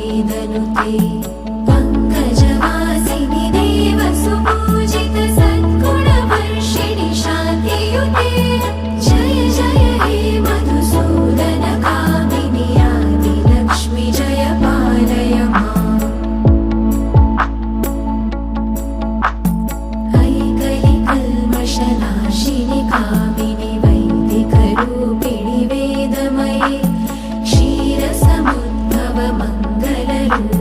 वेदनुते पङ्कजवासिनि देव सुपूजित सद्गुणवर्षिणि शान्तियुते जय जय हे मधुसूदन कामिनि आदिलक्ष्मि जय पालय माम् ऐकलि कल्मषनाशिनि कामिनि वैदिकरूपिणि वेदमये क्षीरसमुद्भव मङ्गलरूपिणि